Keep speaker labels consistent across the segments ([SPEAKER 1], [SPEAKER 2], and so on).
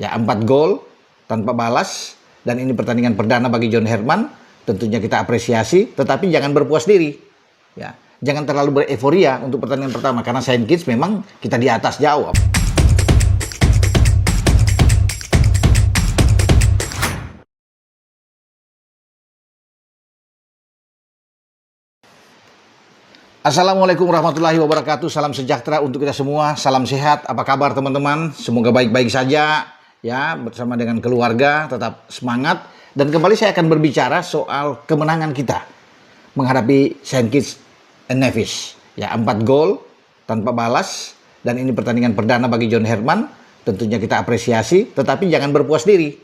[SPEAKER 1] Ya, 4 gol tanpa balas, dan ini pertandingan perdana bagi John Herman. Tentunya kita apresiasi, tetapi jangan berpuas diri. Ya, jangan terlalu bereforia untuk pertandingan pertama, karena Saint Kitts memang kita di atas jauh. Assalamualaikum warahmatullahi wabarakatuh. Salam sejahtera untuk kita semua. Salam sehat. Apa kabar teman-teman? Semoga baik-baik saja ya, bersama dengan keluarga, tetap semangat. Dan kembali saya akan berbicara soal kemenangan kita menghadapi Saint Kitts and Nevis. Ya, 4 gol tanpa balas, dan ini pertandingan perdana bagi John Herman. Tentunya kita apresiasi, tetapi jangan berpuas diri.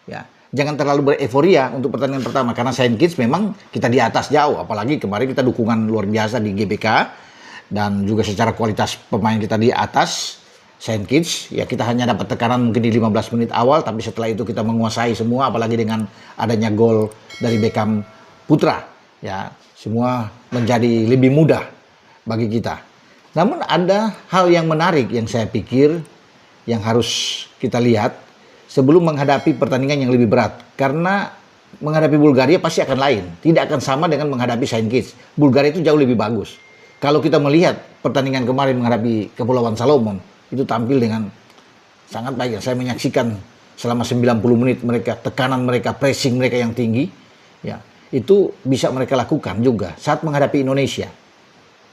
[SPEAKER 1] Ya, jangan terlalu bereforia untuk pertandingan pertama, karena Saint Kitts memang kita di atas jauh. Apalagi kemarin kita dukungan luar biasa di GBK, dan juga secara kualitas pemain kita di atas Saint Kitts. Ya, kita hanya dapat tekanan mungkin di 15 menit awal, tapi setelah itu kita menguasai semua, apalagi dengan adanya gol dari Beckham Putra. Ya, semua menjadi lebih mudah bagi kita. Namun ada hal yang menarik yang saya pikir yang harus kita lihat sebelum menghadapi pertandingan yang lebih berat. Karena menghadapi Bulgaria pasti akan lain. Tidak akan sama dengan menghadapi Saint Kitts. Bulgaria itu jauh lebih bagus. Kalau kita melihat pertandingan kemarin menghadapi Kepulauan Salomon, itu tampil dengan sangat baik. Saya menyaksikan selama 90 menit mereka, tekanan mereka, pressing mereka yang tinggi. Ya, itu bisa mereka lakukan juga saat menghadapi Indonesia.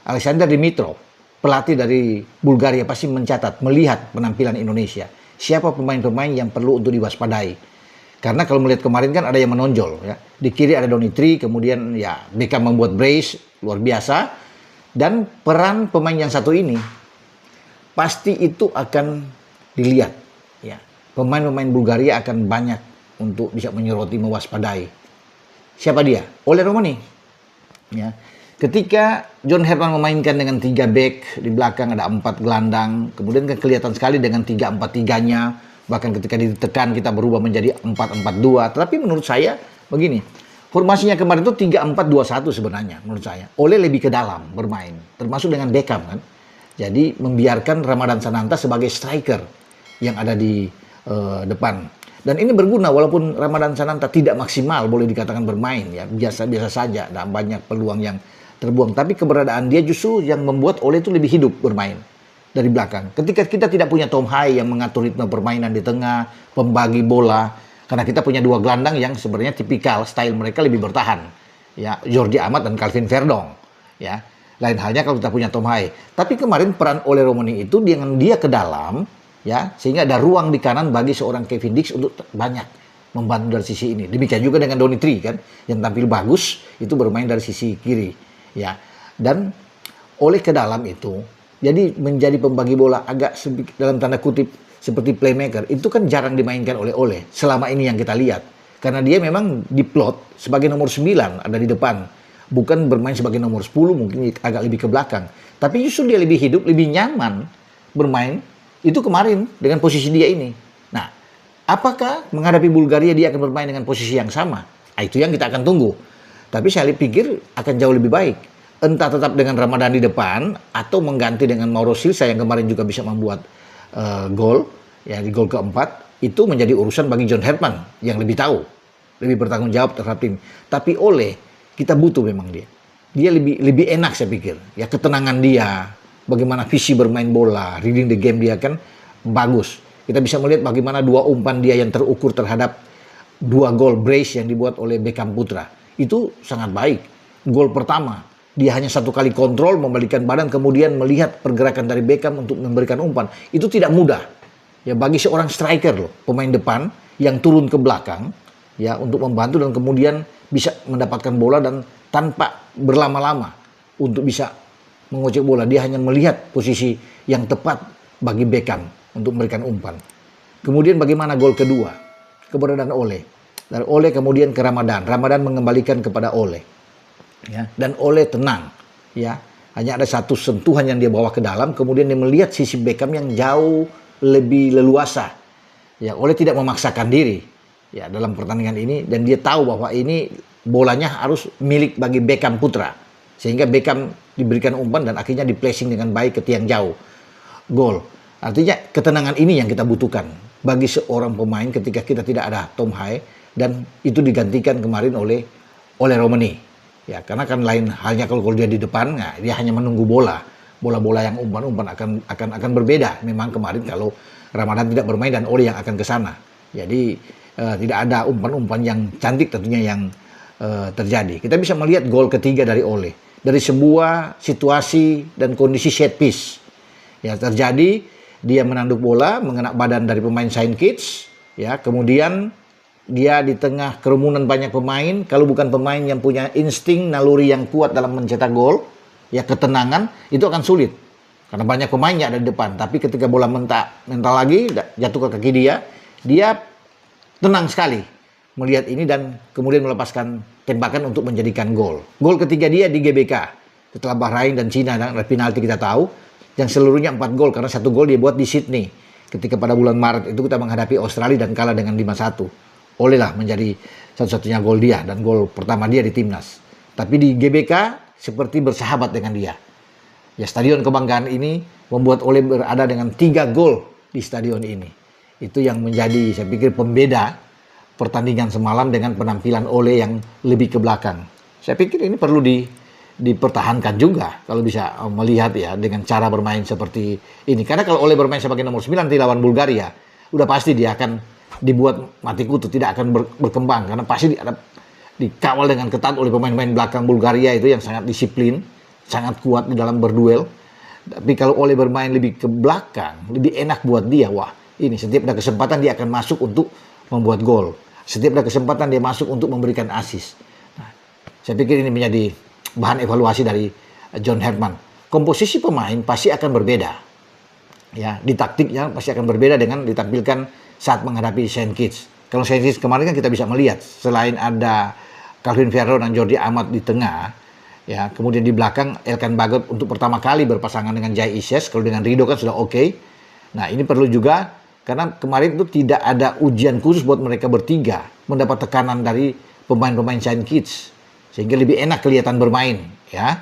[SPEAKER 1] Alexander Dimitrov, pelatih dari Bulgaria, pasti mencatat, melihat penampilan Indonesia. Siapa pemain-pemain yang perlu untuk diwaspadai. Karena kalau melihat kemarin kan ada yang menonjol. Ya. Di kiri ada Donitri, kemudian ya Beckham membuat brace, luar biasa. Dan peran pemain yang satu ini, pasti itu akan dilihat. Ya. Pemain-pemain Bulgaria akan banyak untuk bisa menyoroti, mewaspadai. Siapa dia? Oleg Romani. Ya. Ketika John Herman memainkan dengan 3 back, di belakang ada 4 gelandang, kemudian kan kelihatan sekali dengan 3-4-3-nya, bahkan ketika ditekan kita berubah menjadi 4-4-2. Tetapi menurut saya begini, formasinya kemarin itu 3-4-2-1 sebenarnya menurut saya. Oleh lebih ke dalam bermain, termasuk dengan Beckham kan. Jadi membiarkan Ramadan Sananta sebagai striker yang ada di depan. Dan ini berguna walaupun Ramadan Sananta tidak maksimal boleh dikatakan bermain ya, biasa-biasa saja, dan banyak peluang yang terbuang. Tapi keberadaan dia justru yang membuat Ole itu lebih hidup bermain dari belakang. Ketika kita tidak punya Tom Hai yang mengatur ritme permainan di tengah, pembagi bola, karena kita punya 2 gelandang yang sebenarnya tipikal, style mereka lebih bertahan. Ya, Jordi Amat dan Calvin Verdong. Ya, lain halnya kalau kita punya Tom Hai. Tapi kemarin peran Ole Romani itu dengan dia ke dalam, ya, sehingga ada ruang di kanan bagi seorang Kevin Dix untuk banyak membantu dari sisi ini. Demikian juga dengan Donitri kan, yang tampil bagus itu bermain dari sisi kiri. Ya, dan oleh ke dalam itu, jadi menjadi pembagi bola agak dalam tanda kutip seperti playmaker, itu kan jarang dimainkan oleh Ole selama ini yang kita lihat. Karena dia memang diplot sebagai nomor 9 ada di depan, bukan bermain sebagai nomor 10, mungkin agak lebih ke belakang. Tapi justru dia lebih hidup, lebih nyaman bermain itu kemarin dengan posisi dia ini. Nah, apakah menghadapi Bulgaria dia akan bermain dengan posisi yang sama? Nah, itu yang kita akan tunggu. Tapi saya pikir akan jauh lebih baik. Entah tetap dengan Ramadan di depan, atau mengganti dengan Mauro Silva yang kemarin juga bisa membuat gol. Ya, di gol keempat, itu menjadi urusan bagi John Herman yang lebih tahu. Lebih bertanggung jawab terhadap tim. Tapi Ole, kita butuh memang dia. Dia lebih enak saya pikir. Ya, ketenangan dia, bagaimana visi bermain bola, reading the game dia kan bagus. Kita bisa melihat bagaimana 2 umpan dia yang terukur terhadap 2 gol brace yang dibuat oleh Beckham Putra. Itu sangat baik. Gol pertama, dia hanya 1 kali kontrol, membalikan badan, kemudian melihat pergerakan dari Beckham untuk memberikan umpan. Itu tidak mudah. Ya, bagi seorang striker loh, pemain depan yang turun ke belakang, ya, untuk membantu dan kemudian bisa mendapatkan bola dan tanpa berlama-lama untuk bisa mengocek bola. Dia hanya melihat posisi yang tepat bagi Beckham untuk memberikan umpan. Kemudian bagaimana gol kedua? Keberadaan Ole. Dari Ole kemudian ke Ramadan. Ramadan mengembalikan kepada Ole. Ya, dan Ole tenang. Ya, hanya ada 1 sentuhan yang dia bawa ke dalam. Kemudian dia melihat sisi Beckham yang jauh lebih leluasa. Ya, Ole tidak memaksakan diri ya dalam pertandingan ini. Dan dia tahu bahwa ini bolanya harus milik bagi Beckham Putra. Sehingga Beckham diberikan umpan dan akhirnya di placing dengan baik ke tiang jauh. Gol. Artinya ketenangan ini yang kita butuhkan. bagi seorang pemain ketika kita tidak ada Tom Hai, dan itu digantikan kemarin oleh Romani. Ya, karena kan lain halnya kalau dia di depan, nah, dia hanya menunggu bola-bola yang umpan-umpan akan berbeda. Memang kemarin kalau Ramadan tidak bermain dan Ole yang akan ke sana. Jadi tidak ada umpan-umpan yang cantik tentunya yang terjadi. Kita bisa melihat gol ketiga dari Ole dari sebuah situasi dan kondisi set piece. Ya, terjadi dia menanduk bola mengena badan dari pemain Saint Kitts, ya, kemudian dia di tengah kerumunan banyak pemain, kalau bukan pemain yang punya insting naluri yang kuat dalam mencetak gol, ya ketenangan itu akan sulit. Karena banyak pemainnya ada di depan, tapi ketika bola mental lagi jatuh ke kaki dia tenang sekali melihat ini dan kemudian melepaskan tembakan untuk menjadikan gol. Gol ketiga dia di GBK setelah Bahrain dan Cina dan penalti kita tahu, yang seluruhnya 4 gol karena 1 gol dia buat di Sydney. Ketika pada bulan Maret itu kita menghadapi Australia dan kalah dengan 5-1. Oleh lah menjadi satu-satunya gol dia dan gol pertama dia di timnas. Tapi di GBK seperti bersahabat dengan dia. Ya, stadion kebanggaan ini membuat Ole berada dengan 3 gol di stadion ini. Itu yang menjadi saya pikir pembeda pertandingan semalam dengan penampilan Ole yang lebih ke belakang. Saya pikir ini perlu dipertahankan juga kalau bisa melihat ya dengan cara bermain seperti ini. Karena kalau Ole bermain sebagai nomor 9 di lawan Bulgaria, udah pasti dia akan dibuat mati kutu, tidak akan berkembang karena pasti dikawal dengan ketat oleh pemain-pemain belakang Bulgaria itu yang sangat disiplin, sangat kuat di dalam berduel. Tapi kalau Ole bermain lebih ke belakang, lebih enak buat dia. Wah, ini setiap ada kesempatan dia akan masuk untuk membuat gol. Setiap ada kesempatan dia masuk untuk memberikan assist. Nah, saya pikir ini menjadi bahan evaluasi dari John Herdman. Komposisi pemain pasti akan berbeda. Ya, di taktiknya pasti akan berbeda dengan ditampilkan saat menghadapi Saint Kitts. Kalau Saint Kitts kemarin kan kita bisa melihat selain ada Calvin Verdon dan Jordi Amat di tengah, ya, kemudian di belakang Elkan Bagot untuk pertama kali berpasangan dengan Jai Ises. Kalau dengan Rido kan sudah oke. Nah, ini perlu juga karena kemarin itu tidak ada ujian khusus buat mereka bertiga mendapat tekanan dari pemain-pemain Saint Kitts sehingga lebih enak kelihatan bermain, ya.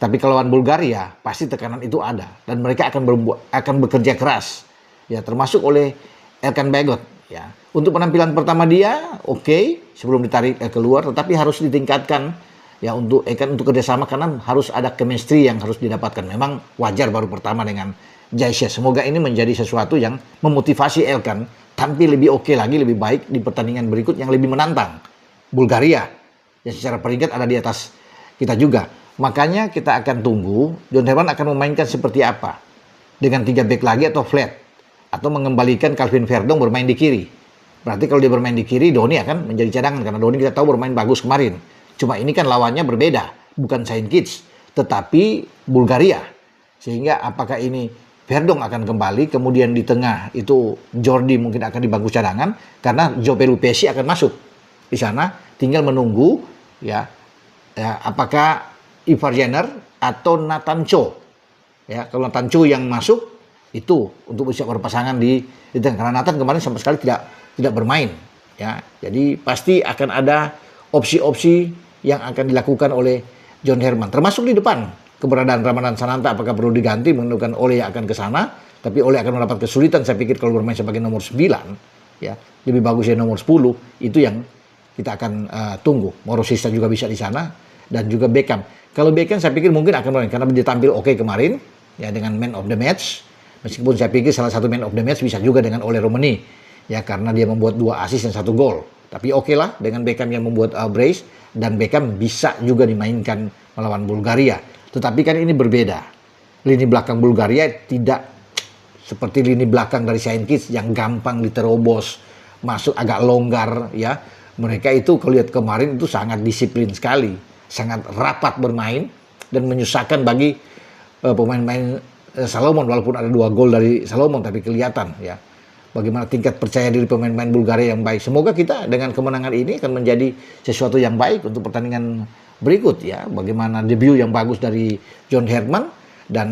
[SPEAKER 1] Tapi kalau lawan Bulgaria pasti tekanan itu ada dan mereka akan bekerja keras, ya, termasuk oleh Elkan Bagot, ya. Untuk penampilan pertama dia oke, sebelum ditarik keluar, tetapi harus ditingkatkan ya untuk kerjasama karena harus ada chemistry yang harus didapatkan. Memang wajar baru pertama dengan Jaisyah. Semoga ini menjadi sesuatu yang memotivasi Elkan tampil lebih oke lagi, lebih baik di pertandingan berikut yang lebih menantang. Bulgaria yang secara peringkat ada di atas kita juga. Makanya kita akan tunggu John Herdman akan memainkan seperti apa. Dengan 3 back lagi atau flat. Atau mengembalikan Calvin Verdon bermain di kiri. Berarti kalau dia bermain di kiri, Doni akan menjadi cadangan. Karena Doni kita tahu bermain bagus kemarin. Cuma ini kan lawannya berbeda. Bukan Saint Kitts, tetapi Bulgaria. Sehingga apakah ini Verdon akan kembali, kemudian di tengah itu Jordi mungkin akan di bangku cadangan. Karena Joe Pelupesi akan masuk di sana. Tinggal menunggu ya apakah Ivar Jenner atau Nathan Cho. Ya, kalau Nathan Cho yang masuk, itu untuk bisa berpasangan di tengah. Karena Nathan kemarin sama sekali tidak bermain, ya. Jadi pasti akan ada opsi-opsi yang akan dilakukan oleh John Herdman, termasuk di depan. Keberadaan Ramadan Sananta apakah perlu diganti, menentukan Ole yang akan ke sana, tapi Ole akan mendapat kesulitan saya pikir kalau bermain sebagai nomor 9, ya. Lebih bagus ya nomor 10, itu yang kita akan tunggu. Morosista juga bisa di sana dan juga Beckham. Kalau Beckham saya pikir mungkin akan bermain karena dia tampil oke kemarin ya dengan man of the match. Meskipun saya pikir salah satu man of the match bisa juga dengan Ole Romani, ya, karena dia membuat 2 assist dan 1 gol. Tapi oke lah dengan Beckham yang membuat brace dan Beckham bisa juga dimainkan melawan Bulgaria. Tetapi kan ini berbeda. Lini belakang Bulgaria tidak seperti lini belakang dari Saint Kitts yang gampang diterobos, masuk agak longgar, ya. Mereka itu kalau lihat kemarin itu sangat disiplin sekali, sangat rapat bermain dan menyusahkan bagi pemain-pemain Salomon, walaupun ada 2 gol dari Salomon, tapi kelihatan ya bagaimana tingkat percaya diri pemain-pemain Bulgaria yang baik. Semoga kita dengan kemenangan ini akan menjadi sesuatu yang baik untuk pertandingan berikut ya. Bagaimana debut yang bagus dari John Herdman dan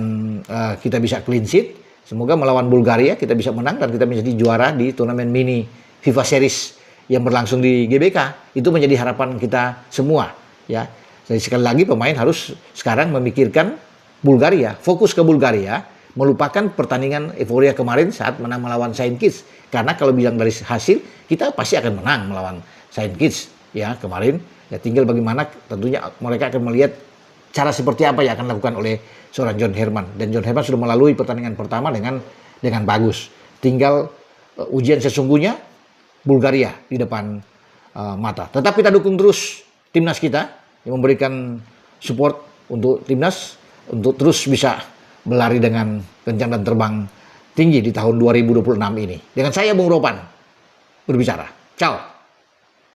[SPEAKER 1] kita bisa clean sheet. Semoga melawan Bulgaria kita bisa menang dan kita menjadi juara di turnamen mini FIFA Series yang berlangsung di GBK. Itu menjadi harapan kita semua ya. Jadi sekali lagi pemain harus sekarang memikirkan Bulgaria, fokus ke Bulgaria, melupakan pertandingan euforia kemarin saat menang melawan Saint Kitts. Karena kalau bilang dari hasil, kita pasti akan menang melawan Saint Kitts ya kemarin. Ya tinggal bagaimana tentunya mereka akan melihat cara seperti apa yang akan dilakukan oleh seorang John Herman. Dan John Herman sudah melalui pertandingan pertama dengan bagus. Tinggal ujian sesungguhnya Bulgaria di depan mata. Tetap kita dukung terus timnas kita yang memberikan support untuk timnas untuk terus bisa berlari dengan kencang dan terbang tinggi di tahun 2026 ini. Dengan saya Bung Ropan berbicara. Ciao.